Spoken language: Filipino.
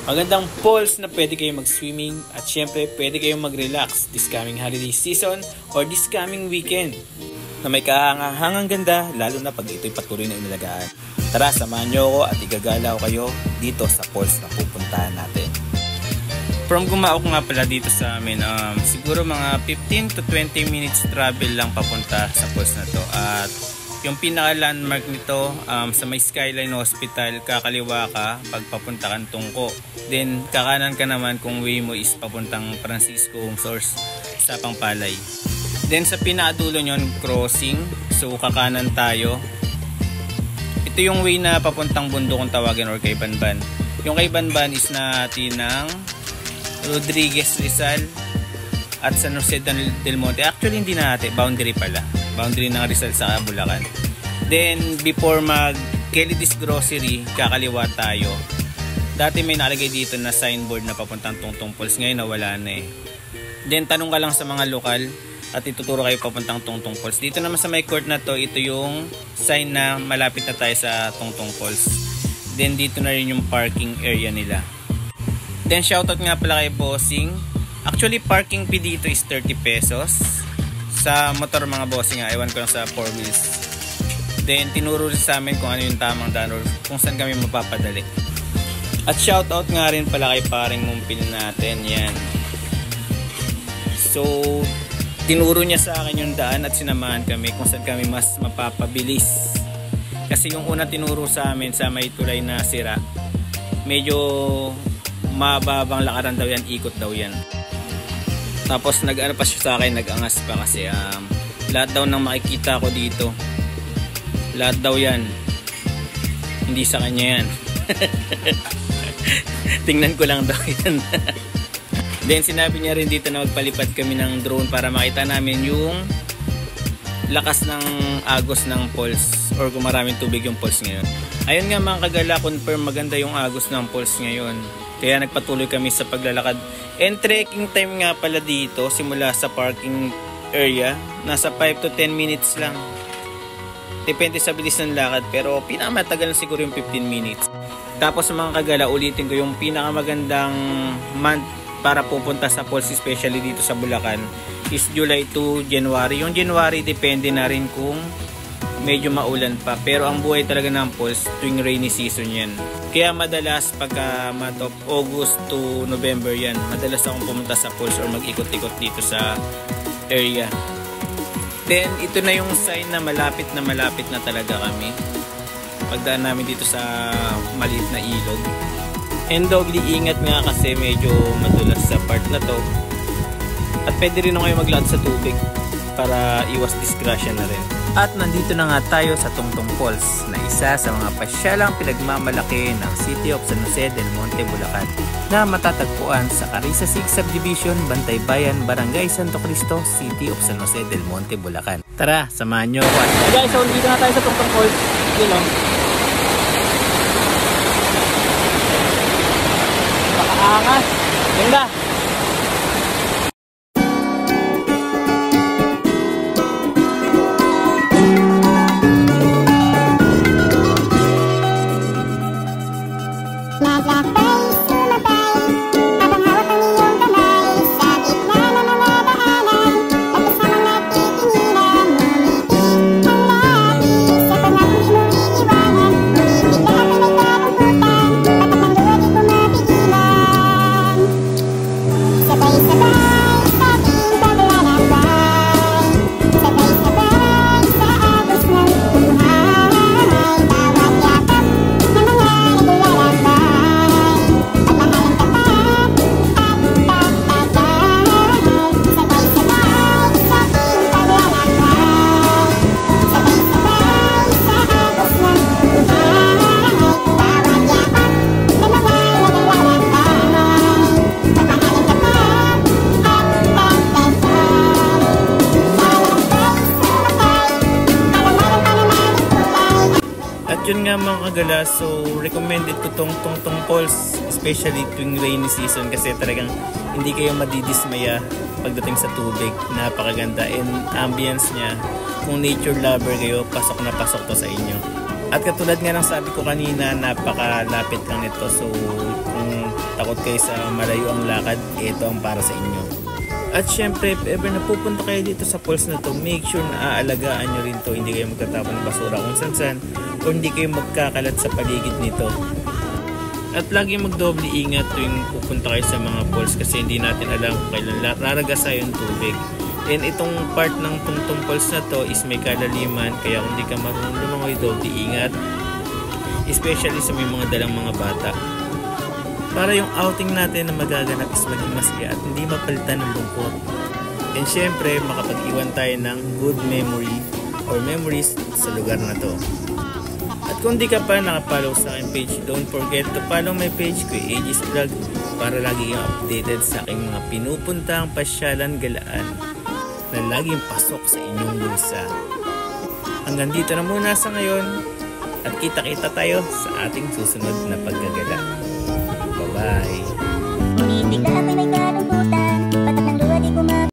Magandang falls na pwede kayong mag-swimming at syempre pwede kayong mag-relax this coming holiday season or this coming weekend na may kahangang ganda lalo na pag ito'y patuloy na inilagaan. Tara, samahan nyo ako at igagalaw kayo dito sa falls na pupuntahan natin. From Gumaok nga pala dito sa amin, siguro mga 15 to 20 minutes travel lang papunta sa falls na to. At yung pinaka-landmark nito sa may Skyline Hospital, kakaliwa ka pag papunta kang Tungko. Then kakanan ka naman kung way mo is papuntang Francisco Source sa Pangpalay. Then sa pinakadulo nyon, crossing. So kakanan tayo. Ito yung way na papuntang bundok kung tawagin or kay Banban. Yung kay Banban is natin ng Rodriguez Rizal at San Jose del Monte. Actually hindi natin, boundary pala. Boundary ng Rizal sa Bulacan. Then before mag Kelly's Grocery, kakaliwa tayo. Dati may nakalagay dito na signboard na papuntang Tungtung Falls, ngayon nawala na eh. Then tanong ka lang sa mga lokal at ituturo kayo papuntang Tungtung Falls. Dito naman sa may court na to, ito yung sign na malapit na tayo sa Tungtung Falls. Then dito na rin yung parking area nila. Then shoutout nga pala kay Bossing. Actually parking fee dito is 30 pesos. Sa motor mga bossing nga, ewan ko lang sa 4 wheels. Then tinuro rin sa amin kung ano yung tamang daan or kung saan kami mapapadali. At shoutout nga rin pala kay paring Mumpil natin, yan. So tinuro niya sa akin yung daan at sinamahan kami kung saan kami mas mapapabilis. Kasi yung una tinuro sa amin sa may tulay na sira, medyo mababang lakaran daw yan, ikot daw yan. Tapos nag-ano pa siya sa akin, nag-angas pa kasi lahat daw ng makikita ko dito, lahat daw yan hindi sa kanya yan. Tingnan ko lang daw yan. Then sinabi niya rin dito na magpalipad kami ng drone para makita namin yung lakas ng agos ng falls or kung maraming tubig yung falls ngayon. Ayun nga mga kagala, confirm maganda yung agos ng falls ngayon. Kaya nagpatuloy kami sa paglalakad. And trekking time nga pala dito, simula sa parking area, nasa 5 to 10 minutes lang. Depende sa bilis ng lakad, pero pinakamatagal na siguro yung 15 minutes. Tapos mga kagala, ulitin ko yung pinakamagandang month para pupunta sa falls, especially dito sa Bulacan, is July to January. Yung January, depende na rin kung medyo maulan pa. Pero ang buhay talaga ng falls, tuwing rainy season yan. Kaya madalas pagka month of August to November yan, madalas akong pumunta sa falls or mag-ikot-ikot dito sa area. Then ito na yung sign na malapit na talaga kami. Pagdaan namin dito sa maliit na ilog. And doubly ingat nga kasi medyo madulas sa part na to. At pwede rin kayo maglakad sa tubig para iwas disgrasya na rin. At nandito na nga tayo sa Tungtung Falls na isa sa mga pasyalang pinagmamalaki ng City of San Jose del Monte, Bulacan na matatagpuan sa Carissa 6 Subdivision, Bantay Bayan, Barangay Santo Cristo, City of San Jose del Monte, Bulacan. Tara, samahan nyo ako. Guys, so dito na tayo sa Tungtung Falls. Yun o. Makaangas. Ganda. Yun nga mga kagala, so recommended ko tong Tungtung Falls, especially tuwing rainy season kasi talagang hindi kayo madidismaya pagdating sa tubig. Napakaganda and ambience niya. Kung nature lover kayo, pasok na pasok to sa inyo. At katulad nga ng sabi ko kanina, napakalapit lang nito. So kung takot kayo sa malayo ang lakad, ito ang para sa inyo. At syempre, if ever napupunta kayo dito sa falls na to, make sure na aalagaan nyo rin to. Hindi kayo magtatapon ng basura kung saan o hindi kayo magkakalat sa paligid nito. At lagi magdoble ingat tuwing pupunta kayo sa mga falls kasi hindi natin alam kung kailan raragasa yung tubig. And itong part ng Tungtung Falls na to is may kalaliman, kaya kung di ka marunong lumangoy, doble ingat. Especially sa may mga dalang mga bata. Para yung outing natin na magaganap is maging masaya at hindi mapalitan ng lungkot. And syempre, makapag-iwan tayo ng good memory or memories sa lugar na to. At kung di ka pa nakapollow sa aking page, don't forget to follow my page, Kuya AJ's Vlog, para lagi kang updated sa aking mga pinupuntang pasyalan galaan na laging pasok sa inyong bulsa. Hanggang dito na muna sa ngayon at kita-kita tayo sa ating susunod na paggagala.